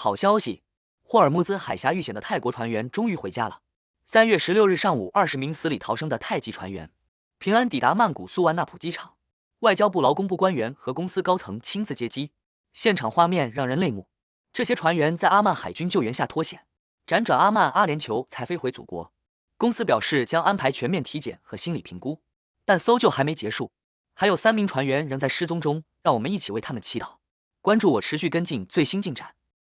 好消息，霍尔木兹海峡遇险的泰国船员终于回家了。3月16日上午，20名死里逃生的泰籍船员平安抵达曼谷苏万纳普机场，外交部劳工部官员和公司高层亲自接机，现场画面让人泪目。这些船员在阿曼海军救援下脱险，辗转阿曼、阿联酋才飞回祖国。公司表示将安排全面体检和心理评估，但搜救还没结束，还有3名船员仍在失踪中，让我们一起为他们祈祷。关注我，持续跟进最新进展。